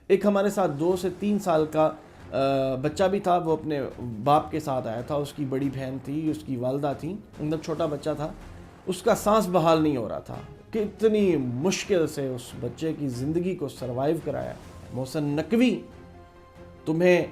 ایک ہمارے ساتھ 2 سے 3 سال کا بچہ بھی تھا، وہ اپنے باپ کے ساتھ آیا تھا، اس کی بڑی بہن تھی، اس کی والدہ تھی، مطلب چھوٹا بچہ تھا، اس کا سانس بحال نہیں ہو رہا تھا. کتنی مشکل سے اس بچے کی زندگی کو سروائیو کرایا. محسن نقوی تمہیں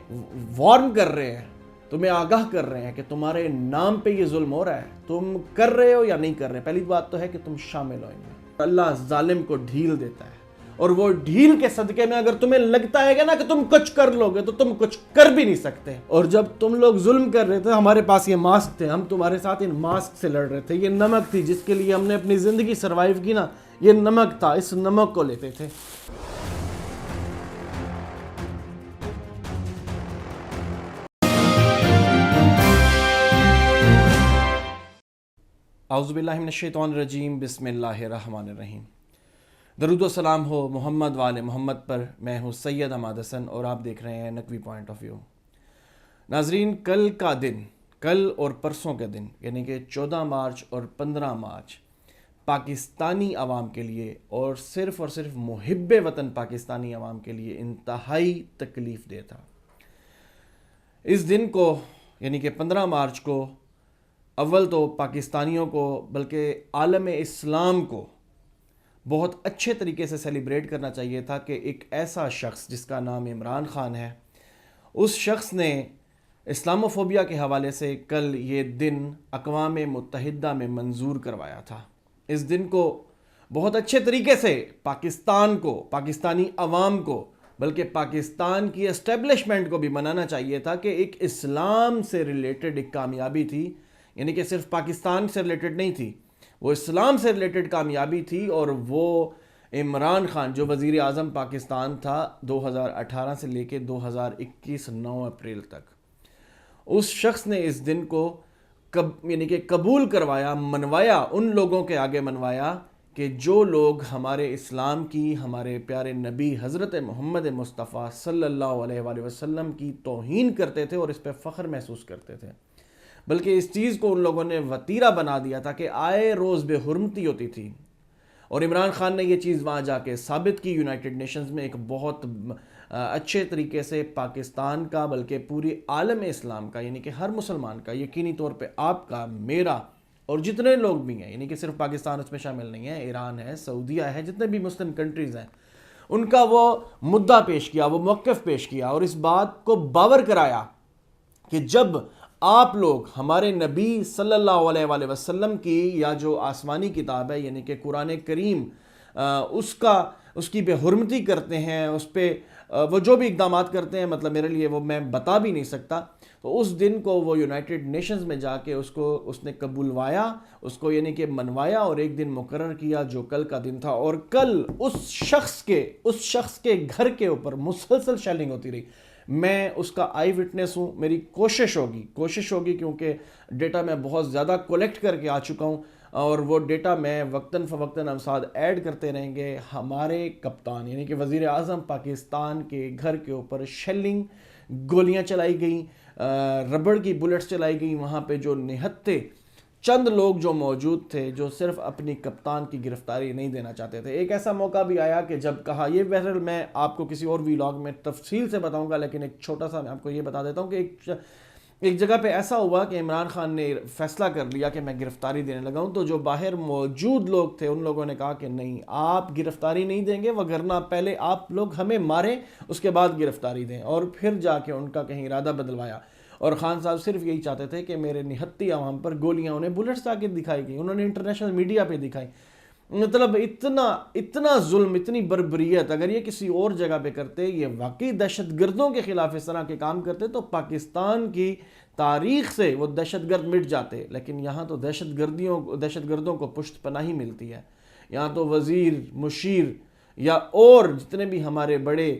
وارن کر رہے ہیں، تمہیں آگاہ کر رہے ہیں کہ تمہارے نام پہ یہ ظلم ہو رہا ہے، تم کر رہے ہو یا نہیں کر رہے. پہلی بات تو ہے کہ تم شامل ہو ان میں. اللہ ظالم کو ڈھیل دیتا ہے، اور وہ ڈھیل کے صدقے میں اگر تمہیں لگتا ہے نا کہ تم کچھ کر لو گے تو تم کچھ کر بھی نہیں سکتے. اور جب تم لوگ ظلم کر رہے تھے، ہمارے پاس یہ ماسک تھے، ہم تمہارے ساتھ ان ماسک سے لڑ رہے تھے. یہ نمک تھی جس کے لیے ہم نے اپنی زندگی سروائیو کی نا، یہ نمک تھا، اس نمک کو لیتے تھے. اعوذ باللہ من الشیطان الرجیم، بسم اللہ الرحمن الرحیم. درود و سلام ہو محمد وآل محمد پر. میں ہوں سید حماد حسن اور آپ دیکھ رہے ہیں نقوی پوائنٹ آف ویو. ناظرین، کل کا دن، کل اور پرسوں کا دن، یعنی کہ 14 مارچ اور 15 مارچ پاکستانی عوام کے لیے اور صرف محب وطن پاکستانی عوام کے لیے انتہائی تکلیف دہ تھا. اس دن کو یعنی کہ 15 مارچ کو اول تو پاکستانیوں کو بلکہ عالم اسلام کو بہت اچھے طریقے سے سیلیبریٹ کرنا چاہیے تھا کہ ایک ایسا شخص جس کا نام عمران خان ہے، اس شخص نے اسلاموفوبیا کے حوالے سے کل یہ دن اقوام متحدہ میں منظور کروایا تھا. اس دن کو بہت اچھے طریقے سے پاکستان کو، پاکستانی عوام کو، بلکہ پاکستان کی اسٹیبلشمنٹ کو بھی منانا چاہیے تھا کہ ایک اسلام سے ریلیٹڈ ایک کامیابی تھی. یعنی کہ صرف پاکستان سے ریلیٹڈ نہیں تھی، وہ اسلام سے ریلیٹڈ کامیابی تھی. اور وہ عمران خان جو وزیر اعظم پاکستان تھا 2018 سے لے کے 2021 9 اپریل تک، اس شخص نے اس دن کو یعنی کہ قبول کروایا، منوایا، ان لوگوں کے آگے منوایا کہ جو لوگ ہمارے اسلام کی، ہمارے پیارے نبی حضرت محمد مصطفیٰ صلی اللہ علیہ وآلہ وسلم کی توہین کرتے تھے اور اس پہ فخر محسوس کرتے تھے. بلکہ اس چیز کو ان لوگوں نے وتیرہ بنا دیا تھا کہ آئے روز بے حرمتی ہوتی تھی. اور عمران خان نے یہ چیز وہاں جا کے ثابت کی یونائٹڈ نیشنز میں، ایک بہت اچھے طریقے سے پاکستان کا بلکہ پوری عالم اسلام کا، یعنی کہ ہر مسلمان کا، یقینی طور پہ آپ کا، میرا اور جتنے لوگ بھی ہیں، یعنی کہ صرف پاکستان اس میں شامل نہیں ہے، ایران ہے، سعودیہ ہے، جتنے بھی مسلم کنٹریز ہیں، ان کا وہ مدعا پیش کیا، وہ موقف پیش کیا اور اس بات کو باور کرایا کہ جب آپ لوگ ہمارے نبی صلی اللہ علیہ وآلہ وسلم کی یا جو آسمانی کتاب ہے یعنی کہ قرآن کریم، اس کی بے حرمتی کرتے ہیں، اس پہ وہ جو بھی اقدامات کرتے ہیں، مطلب میرے لیے وہ میں بتا بھی نہیں سکتا. تو اس دن کو وہ یونائٹڈ نیشنز میں جا کے اس نے قبولوایا، اس کو یعنی کہ منوایا اور ایک دن مقرر کیا جو کل کا دن تھا. اور کل اس شخص کے گھر کے اوپر مسلسل شیلنگ ہوتی رہی. میں اس کا آئی وٹنس ہوں. میری کوشش ہوگی کیونکہ ڈیٹا میں بہت زیادہ کولیکٹ کر کے آ چکا ہوں اور وہ ڈیٹا میں وقتاً فوقتاً ہم ساتھ ایڈ کرتے رہیں گے. ہمارے کپتان یعنی کہ وزیر اعظم پاکستان کے گھر کے اوپر شیلنگ، گولیاں چلائی گئیں، ربڑ کی بلٹس چلائی گئیں. وہاں پہ جو نہتے چند لوگ جو موجود تھے جو صرف اپنی کپتان کی گرفتاری نہیں دینا چاہتے تھے. ایک ایسا موقع بھی آیا کہ جب کہا، یہ بہرحال میں آپ کو کسی اور ویلاگ میں تفصیل سے بتاؤں گا، لیکن ایک چھوٹا سا میں آپ کو یہ بتا دیتا ہوں کہ ایک جگہ پہ ایسا ہوا کہ عمران خان نے فیصلہ کر لیا کہ میں گرفتاری دینے لگا ہوں. تو جو باہر موجود لوگ تھے ان لوگوں نے کہا کہ نہیں، آپ گرفتاری نہیں دیں گے، وگرنہ پہلے آپ لوگ ہمیں ماریں، اس کے بعد گرفتاری دیں. اور پھر جا کے ان کا کہیں ارادہ بدلوایا. اور خان صاحب صرف یہی چاہتے تھے کہ میرے نہتی عوام پر گولیاں، انہیں بلٹس آ کے دکھائی گئی، انہوں نے انٹرنیشنل میڈیا پہ دکھائی. مطلب اتنا ظلم، اتنی بربریت اگر یہ کسی اور جگہ پہ کرتے، یہ واقعی دہشت گردوں کے خلاف اس طرح کے کام کرتے تو پاکستان کی تاریخ سے وہ دہشت گرد مٹ جاتے. لیکن یہاں تو دہشت گردوں کو پشت پناہی ملتی ہے. یہاں تو وزیر، مشیر یا اور جتنے بھی ہمارے بڑے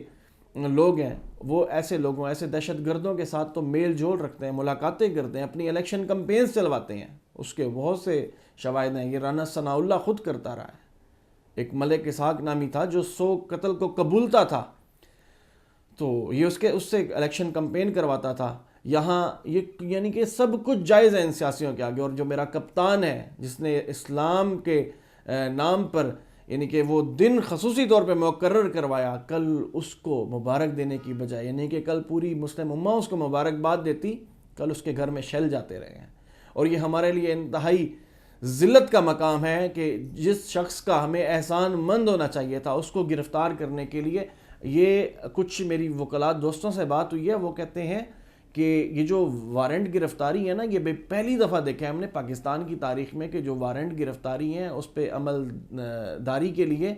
لوگ ہیں وہ ایسے دہشت گردوں کے ساتھ تو میل جول رکھتے ہیں، ملاقاتیں کرتے ہیں، اپنی الیکشن کمپینز چلواتے ہیں. اس کے بہت سے شواہد ہیں. یہ رانا ثناء اللہ خود کرتا رہا ہے. ایک ملک اسحاق نامی تھا جو 100 قتل کو قبولتا تھا، تو یہ اس سے الیکشن کمپین کرواتا تھا. یہاں یہ یعنی کہ سب کچھ جائز ہے ان سیاسیوں کے آگے. اور جو میرا کپتان ہے جس نے اسلام کے نام پر یعنی کہ وہ دن خصوصی طور پہ مقرر کروایا، کل اس کو مبارک دینے کی بجائے، یعنی کہ کل پوری مسلم امہ اس کو مبارکباد دیتی، کل اس کے گھر میں شیل جاتے رہے ہیں. اور یہ ہمارے لیے انتہائی ذلت کا مقام ہے کہ جس شخص کا ہمیں احسان مند ہونا چاہیے تھا اس کو گرفتار کرنے کے لیے. یہ کچھ میری وکلاء دوستوں سے بات ہوئی ہے، وہ کہتے ہیں کہ یہ جو وارنٹ گرفتاری ہے نا، یہ پہلی دفعہ دیکھا ہے ہم نے پاکستان کی تاریخ میں کہ جو وارنٹ گرفتاری ہیں اس پہ عمل داری کے لیے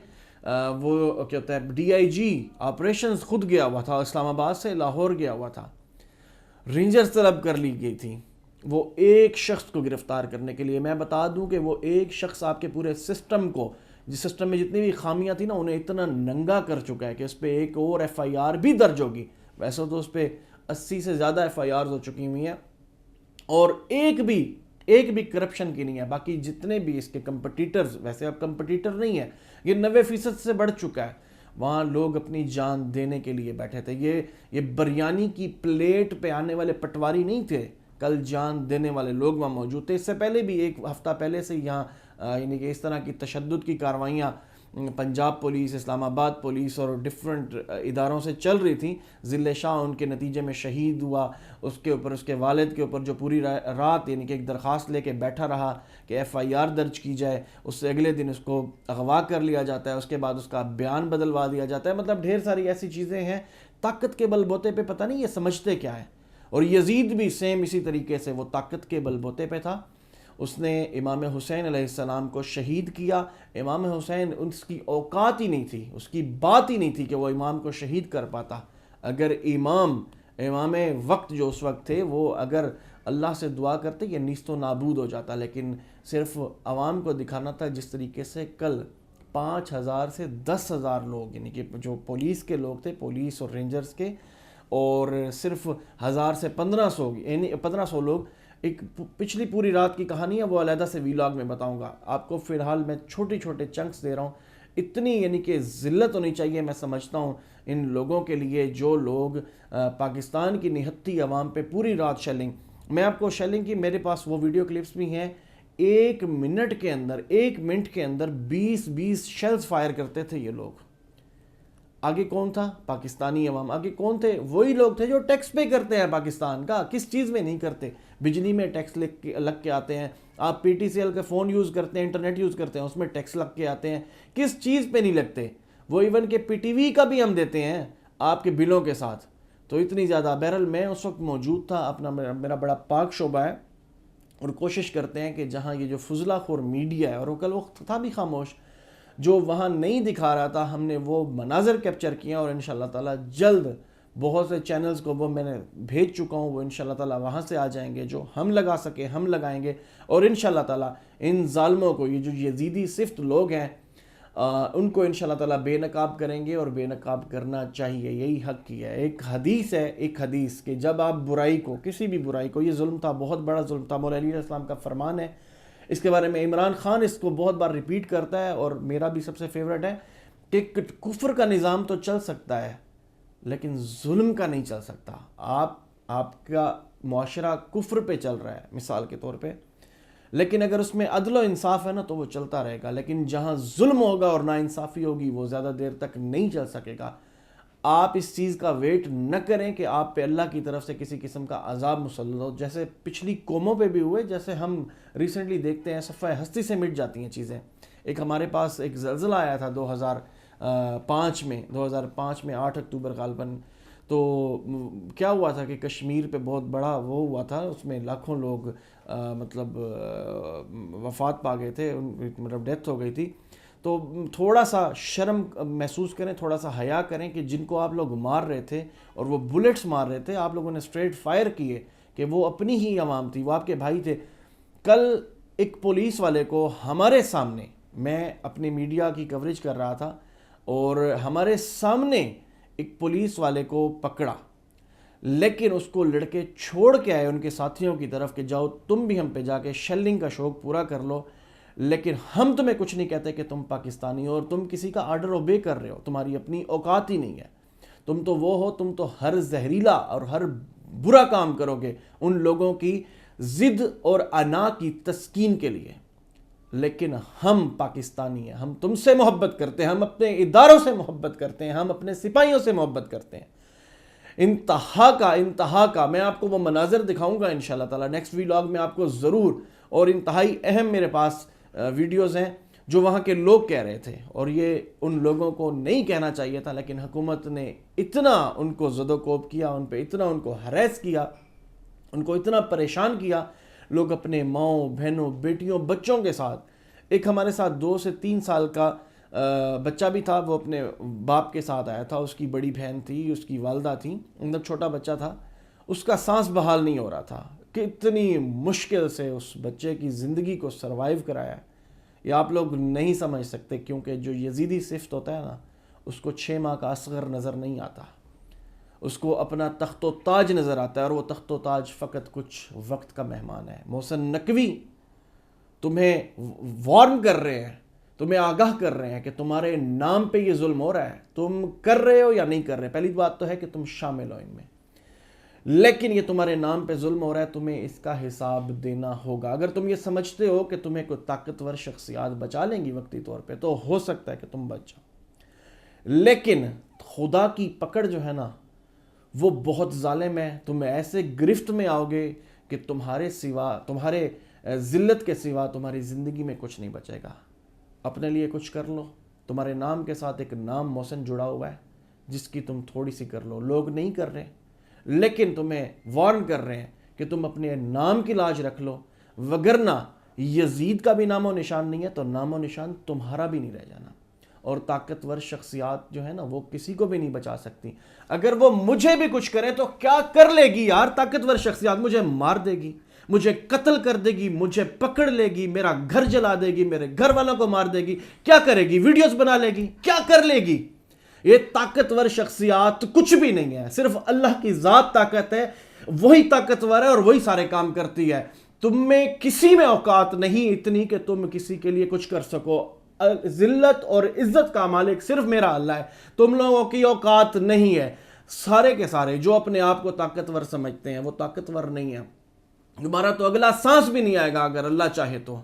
وہ کیا ہوتا ہے، ڈی آئی جی آپریشنز خود گیا ہوا تھا، اسلام آباد سے لاہور گیا ہوا تھا، رینجرز طلب کر لی گئی تھی وہ ایک شخص کو گرفتار کرنے کے لیے. میں بتا دوں کہ وہ ایک شخص آپ کے پورے سسٹم کو، جس سسٹم میں جتنی بھی خامیاں تھیں نا، انہیں اتنا ننگا کر چکا ہے کہ اس پہ ایک اور ایف آئی آر بھی درج ہوگی. ویسے تو اس پہ 80 سے زیادہ ایف آئی آرز ہو چکی ہوئی ہیں اور ایک بھی کرپشن کی نہیں ہے. باقی جتنے بھی اس کے کمپٹیٹرز، ویسے اب کمپٹیٹر نہیں ہے، یہ 90% سے بڑھ چکا ہے. وہاں لوگ اپنی جان دینے کے لیے بیٹھے تھے. یہ بریانی کی پلیٹ پہ آنے والے پٹواری نہیں تھے، کل جان دینے والے لوگ وہاں موجود تھے. اس سے پہلے بھی ایک ہفتہ پہلے سے یہاں یعنی کہ اس طرح کی تشدد کی کاروائیاں پنجاب پولیس، اسلام آباد پولیس اور ڈفرنٹ اداروں سے چل رہی تھیں. ذل شاہ ان کے نتیجے میں شہید ہوا، اس کے اوپر اس کے والد کے اوپر جو پوری رات یعنی کہ ایک درخواست لے کے بیٹھا رہا کہ ایف آئی آر درج کی جائے، اس سے اگلے دن اس کو اغوا کر لیا جاتا ہے، اس کے بعد اس کا بیان بدلوا دیا جاتا ہے. مطلب ڈھیر ساری ایسی چیزیں ہیں. طاقت کے بل بوتے پہ پتہ نہیں یہ سمجھتے کیا ہے. اور یزید بھی سیم اسی طریقے سے وہ طاقت کے بل بوتے پہ تھا. اس نے امام حسین علیہ السلام کو شہید کیا. امام حسین اس کی اوقات ہی نہیں تھی، اس کی بات ہی نہیں تھی کہ وہ امام کو شہید کر پاتا. اگر امام وقت جو اس وقت تھے وہ اگر اللہ سے دعا کرتے یہ نیست و نابود ہو جاتا. لیکن صرف عوام کو دکھانا تھا. جس طریقے سے کل 5000 سے 10,000 لوگ یعنی کہ جو پولیس کے لوگ تھے، پولیس اور رینجرز کے، اور صرف 1000 سے 1500 یعنی 1500 لوگ. ایک پچھلی پوری رات کی کہانی ہے، وہ علیحدہ سے ویلاگ میں بتاؤں گا آپ کو. فی الحال میں چھوٹے چنکس دے رہا ہوں. اتنی یعنی کہ ذلت ہونی چاہیے میں سمجھتا ہوں ان لوگوں کے لیے جو لوگ پاکستان کی نہتی عوام پہ پوری رات شیلنگ. میں آپ کو شیلنگ کی میرے پاس وہ ویڈیو کلپس بھی ہیں. 1 منٹ کے اندر 20 شیلز فائر کرتے تھے یہ لوگ. آگے کون تھا؟ پاکستانی عوام. آگے کون تھے؟ وہی لوگ تھے جو ٹیکس پے کرتے ہیں پاکستان کا. کس چیز میں نہیں کرتے؟ بجلی میں ٹیکس لگ کے آتے ہیں. آپ پی ٹی سی ایل کا فون یوز کرتے ہیں، انٹرنیٹ یوز کرتے ہیں، اس میں ٹیکس لگ کے آتے ہیں. کس چیز پہ نہیں لگتے؟ وہ ایون کہ پی ٹی وی کا بھی ہم دیتے ہیں آپ کے بلوں کے ساتھ. تو اتنی زیادہ. بہرحال میں اس وقت موجود تھا، اپنا میرا بڑا پاک شعبہ ہے، اور کوشش کرتے ہیں کہ جہاں یہ جو فضلہ خور میڈیا ہے، اور وہ کل وقت تھا بھی خاموش، جو وہاں نہیں دکھا رہا تھا، ہم نے وہ مناظر کیپچر کیے ہیں. اور انشاءاللہ تعالی جلد بہت سے چینلز کو وہ میں نے بھیج چکا ہوں، وہ انشاءاللہ تعالی وہاں سے آ جائیں گے. جو ہم لگا سکے ہم لگائیں گے. اور انشاءاللہ تعالی ان ظالموں کو، یہ جو یزیدی صفت لوگ ہیں، ان کو انشاءاللہ تعالی بے نقاب کریں گے. اور بے نقاب کرنا چاہیے، یہی حق کی ہے. ایک حدیث کہ جب آپ برائی کو، کسی بھی برائی کو، یہ ظلم تھا، بہت بڑا ظلم تھا. مولا علی علیہ السلام کا فرمان ہے. اس کے بارے میں عمران خان اس کو بہت بار ریپیٹ کرتا ہے، اور میرا بھی سب سے فیوریٹ ہے کہ کفر کا نظام تو چل سکتا ہے لیکن ظلم کا نہیں چل سکتا. آپ کا معاشرہ کفر پہ چل رہا ہے مثال کے طور پہ، لیکن اگر اس میں عدل و انصاف ہے نا تو وہ چلتا رہے گا. لیکن جہاں ظلم ہوگا اور ناانصافی ہوگی وہ زیادہ دیر تک نہیں چل سکے گا. آپ اس چیز کا ویٹ نہ کریں کہ آپ پہ اللہ کی طرف سے کسی قسم کا عذاب مسلط ہو، جیسے پچھلی قوموں پہ بھی ہوئے، جیسے ہم ریسنٹلی دیکھتے ہیں صفحہ ہستی سے مٹ جاتی ہیں چیزیں. ایک ہمارے پاس ایک زلزلہ آیا تھا 2005 میں 8 اکتوبر غالباً. تو کیا ہوا تھا کہ کشمیر پہ بہت بڑا وہ ہوا تھا، اس میں لاکھوں لوگ مطلب وفات پا گئے تھے، مطلب ڈیتھ ہو گئی تھی. تو تھوڑا سا شرم محسوس کریں، تھوڑا سا حیا کریں کہ جن کو آپ لوگ مار رہے تھے اور وہ بلٹس مار رہے تھے، آپ لوگوں نے اسٹریٹ فائر کیے کہ وہ اپنی ہی عوام تھی، وہ آپ کے بھائی تھے. کل ایک پولیس والے کو ہمارے سامنے، میں اپنی میڈیا کی کوریج کر رہا تھا اور ہمارے سامنے ایک پولیس والے کو پکڑا، لیکن اس کو لڑکے چھوڑ کے آئے ان کے ساتھیوں کی طرف کہ جاؤ تم بھی ہم پہ جا کے شیلنگ کا شوق پورا کر لو، لیکن ہم تمہیں کچھ نہیں کہتے کہ تم پاکستانی ہو اور تم کسی کا آرڈر اوبے کر رہے ہو، تمہاری اپنی اوقات ہی نہیں ہے. تم تو وہ ہو، تم تو ہر زہریلا اور ہر برا کام کرو گے ان لوگوں کی ضد اور انا کی تسکین کے لیے. لیکن ہم پاکستانی ہیں، ہم تم سے محبت کرتے ہیں، ہم اپنے اداروں سے محبت کرتے ہیں، ہم اپنے سپاہیوں سے محبت کرتے ہیں۔ انتہا کا میں آپ کو وہ مناظر دکھاؤں گا انشاءاللہ تعالی نیکسٹ ویلاگ میں آپ کو ضرور، اور انتہائی اہم میرے پاس ویڈیوز ہیں جو وہاں کے لوگ کہہ رہے تھے، اور یہ ان لوگوں کو نہیں کہنا چاہیے تھا، لیکن حکومت نے اتنا ان کو زد و کوب کیا، ان پہ اتنا ان کو ہریس کیا، ان کو اتنا پریشان کیا، لوگ اپنے ماؤں بہنوں بیٹیوں بچوں کے ساتھ، ایک ہمارے ساتھ 2 سے 3 سال کا بچہ بھی تھا، وہ اپنے باپ کے ساتھ آیا تھا، اس کی بڑی بہن تھی، اس کی والدہ تھی، مطلب چھوٹا بچہ تھا، اس کا سانس بحال نہیں ہو رہا تھا، کتنی مشکل سے اس بچے کی زندگی کو سروائیو کرایا۔ یہ آپ لوگ نہیں سمجھ سکتے، کیونکہ جو یزیدی صفت ہوتا ہے نا، اس کو 6 ماہ کا اصغر نظر نہیں آتا، اس کو اپنا تخت و تاج نظر آتا ہے، اور وہ تخت و تاج فقط کچھ وقت کا مہمان ہے۔ محسن نقوی تمہیں وارن کر رہے ہیں، تمہیں آگاہ کر رہے ہیں کہ تمہارے نام پہ یہ ظلم ہو رہا ہے، تم کر رہے ہو یا نہیں کر رہے۔ پہلی بات تو ہے کہ تم شامل ہو ان میں، لیکن یہ تمہارے نام پہ ظلم ہو رہا ہے، تمہیں اس کا حساب دینا ہوگا۔ اگر تم یہ سمجھتے ہو کہ تمہیں کوئی طاقتور شخصیات بچا لیں گی وقتی طور پہ، تو ہو سکتا ہے کہ تم بچ جاؤ، لیکن خدا کی پکڑ جو ہے نا وہ بہت ظالم ہے۔ تم ایسے گرفت میں آؤ گے کہ تمہارے ذلت کے سوا تمہاری زندگی میں کچھ نہیں بچے گا۔ اپنے لیے کچھ کر لو، تمہارے نام کے ساتھ ایک نام محسن جڑا ہوا ہے، جس کی تم تھوڑی سی کر لو۔ لوگ نہیں کر رہے، لیکن تمہیں وارن کر رہے ہیں کہ تم اپنے نام کی لاج رکھ لو، وگرنہ یزید کا بھی نام و نشان نہیں ہے تو نام و نشان تمہارا بھی نہیں رہ جانا۔ اور طاقتور شخصیات جو ہے نا وہ کسی کو بھی نہیں بچا سکتی۔ اگر وہ مجھے بھی کچھ کرے تو کیا کر لے گی یار؟ طاقتور شخصیات مجھے مار دے گی، مجھے قتل کر دے گی، مجھے پکڑ لے گی، میرا گھر جلا دے گی، میرے گھر والوں کو مار دے گی، کیا کرے گی؟ ویڈیوز بنا لے گی، کیا کر لے گی؟ یہ طاقتور شخصیات کچھ بھی نہیں ہے، صرف اللہ کی ذات طاقت ہے، وہی طاقتور ہے اور وہی سارے کام کرتی ہے۔ تم میں کسی میں اوقات نہیں اتنی کہ تم کسی کے لیے کچھ کر سکو۔ ذلت اور عزت کا مالک صرف میرا اللہ ہے، تم لوگوں کی اوقات نہیں ہے۔ سارے کے سارے جو اپنے آپ کو طاقتور سمجھتے ہیں وہ طاقتور نہیں ہیں۔ تمہارا تو اگلا سانس بھی نہیں آئے گا اگر اللہ چاہے تو،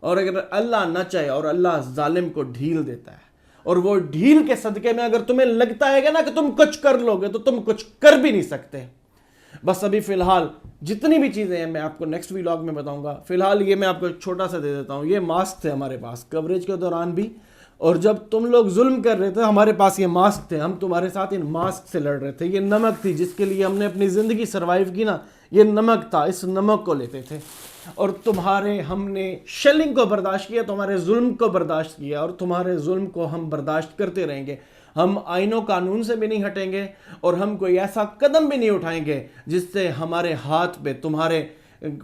اور اگر اللہ نہ چاہے، اور اللہ ظالم کو ڈھیل دیتا ہے، اور وہ ڈھیل کے صدقے میں اگر تمہیں لگتا ہے نا کہ تم کچھ کر لو گے تو تم کچھ کر بھی نہیں سکتے۔ بس ابھی فی الحال جتنی بھی چیزیں ہیں میں آپ کو نیکسٹ ویلاگ میں بتاؤں گا۔ فی الحال یہ میں آپ کو ایک چھوٹا سا دے دیتا ہوں، یہ ماسک تھے ہمارے پاس کوریج کے دوران بھی، اور جب تم لوگ ظلم کر رہے تھے ہمارے پاس یہ ماسک تھے، ہم تمہارے ساتھ ان ماسک سے لڑ رہے تھے۔ یہ نمک تھی جس کے لیے ہم نے اپنی زندگی سروائیو کی نا، یہ نمک تھا، اس نمک کو لیتے تھے، اور ہم نے شیلنگ کو برداشت کیا، تمہارے ظلم کو برداشت کیا، اور تمہارے ظلم کو ہم برداشت کرتے رہیں گے۔ ہم آئین و قانون سے بھی نہیں ہٹیں گے، اور ہم کوئی ایسا قدم بھی نہیں اٹھائیں گے جس سے ہمارے ہاتھ پہ تمہارے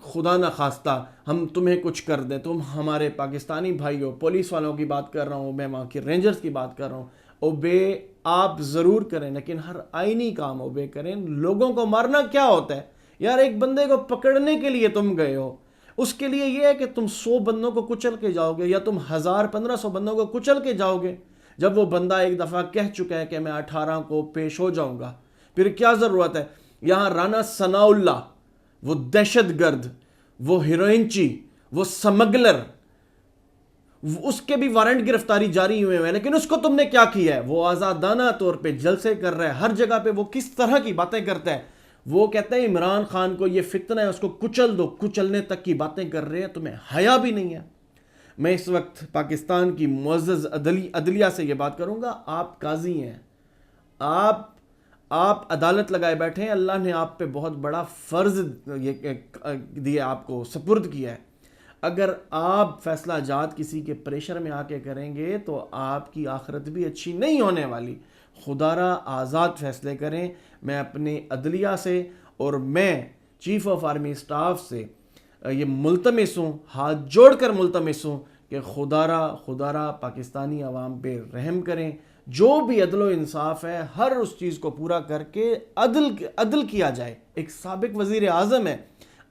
خدا نہ خواستہ ہم تمہیں کچھ کر دیں۔ تم ہمارے پاکستانی بھائیوں، پولیس والوں کی بات کر رہا ہوں میں، وہاں کی رینجرز کی بات کر رہا ہوں، اوبے آپ ضرور کریں، لیکن ہر آئینی کام اوبے کریں۔ لوگوں کو مارنا کیا ہوتا ہے یار؟ ایک بندے کو پکڑنے کے لیے تم گئے ہو، اس کے لیے یہ ہے کہ تم 100 بندوں کو کچل کے جاؤ گے، یا تم 1000-1500 بندوں کو کچل کے جاؤ گے؟ جب وہ بندہ ایک دفعہ کہہ چکا ہے کہ میں 18 کو پیش ہو جاؤں گا، پھر کیا ضرورت ہے؟ یہاں رانا ثناء اللہ، وہ دہشت گرد، وہ ہیروئنچی، وہ سمگلر، اس کے بھی وارنٹ گرفتاری جاری ہوئے ہیں، لیکن اس کو تم نے کیا کیا ہے؟ وہ آزادانہ طور پہ جلسے کر رہا ہے، ہر جگہ پہ وہ کس طرح کی باتیں کرتا ہے۔ وہ کہتا ہے عمران خان کو یہ فتنہ ہے، اس کو کچل دو، کچلنے تک کی باتیں کر رہے ہیں، تمہیں حیا بھی نہیں ہے۔ میں اس وقت پاکستان کی معزز عدلیہ سے یہ بات کروں گا، آپ قاضی ہیں، آپ عدالت لگائے بیٹھے ہیں، اللہ نے آپ پہ بہت بڑا فرض دیا، آپ کو سپرد کیا ہے۔ اگر آپ فیصلہ جات کسی کے پریشر میں آ کے کریں گے تو آپ کی آخرت بھی اچھی نہیں ہونے والی۔ خدا را آزاد فیصلے کریں۔ میں اپنے عدلیہ سے اور میں چیف آف آرمی سٹاف سے یہ ملتمس ہوں، ہاتھ جوڑ کر ملتمس ہوں کہ خدا را پاکستانی عوام پہ رحم کریں، جو بھی عدل و انصاف ہے ہر اس چیز کو پورا کر کے عدل کیا جائے۔ ایک سابق وزیر اعظم ہے،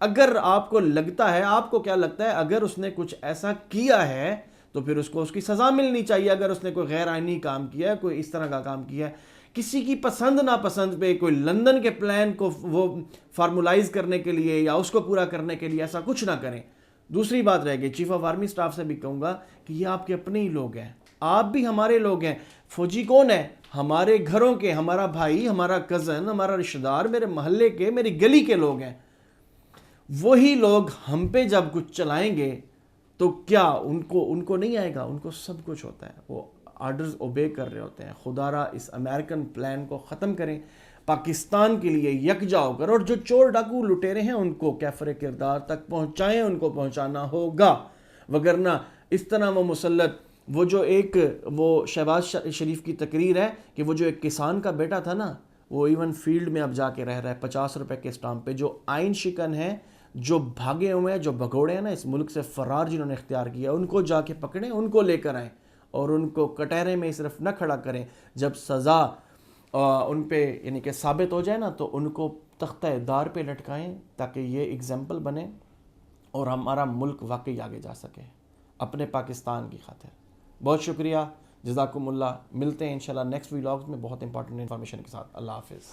اگر آپ کو لگتا ہے، آپ کو کیا لگتا ہے اگر اس نے کچھ ایسا کیا ہے تو پھر اس کو اس کی سزا ملنی چاہیے۔ اگر اس نے کوئی غیر آئینی کام کیا ہے، کوئی اس طرح کا کام کیا ہے، کسی کی پسند ناپسند پہ کوئی لندن کے پلان کو وہ فارمولائز کرنے کے لیے یا اس کو پورا کرنے کے لیے ایسا کچھ نہ کریں۔ دوسری بات رہ گئی، چیف آف آرمی سٹاف سے بھی کہوں گا کہ یہ آپ کے اپنے ہی لوگ ہیں، آپ بھی ہمارے لوگ ہیں. فوجی کون ہے؟ ہمارے گھروں کے، ہمارا بھائی، ہمارا کزن، ہمارا رشتہ دار، میرے محلے کے، میری گلی کے لوگ ہیں. وہی لوگ ہم پہ جب کچھ چلائیں گے تو کیا ان کو نہیں آئے گا؟ ان کو سب کچھ ہوتا ہے، وہ آرڈرز اوبے کر رہے ہوتے ہیں. خدا را اس امریکن پلان کو ختم کریں، پاکستان کے لیے یکجا ہو کر، اور جو چور ڈاکو لٹیرے ہیں ان کو کیفر کردار تک پہنچائیں، ان کو پہنچانا ہوگا. وگرنہ اس طرح وہ مسلط، وہ جو ایک وہ شہباز شریف کی تقریر ہے کہ وہ جو ایک کسان کا بیٹا تھا نا، وہ ایون فیلڈ میں اب جا کے رہ رہا ہے 50 روپے کے اسٹامپ پہ. جو آئین شکن ہیں، جو بھاگے ہوئے ہیں، جو بھگوڑے ہیں نا اس ملک سے فرار، جنہوں نے اختیار کیا، ان کو جا کے پکڑیں، ان کو لے کر آئیں اور ان کو کٹہرے میں صرف نہ کھڑا کریں. جب سزا ان پہ یعنی کہ ثابت ہو جائے نا تو ان کو تختہ دار پہ لٹکائیں تاکہ یہ اگزامپل بنے اور ہمارا ملک واقعی آگے جا سکے اپنے پاکستان کی خاطر. بہت شکریہ، جزاکم اللہ. ملتے ہیں انشاءاللہ نیکسٹ ولاگز میں بہت امپورٹنٹ انفارمیشن کے ساتھ. اللہ حافظ.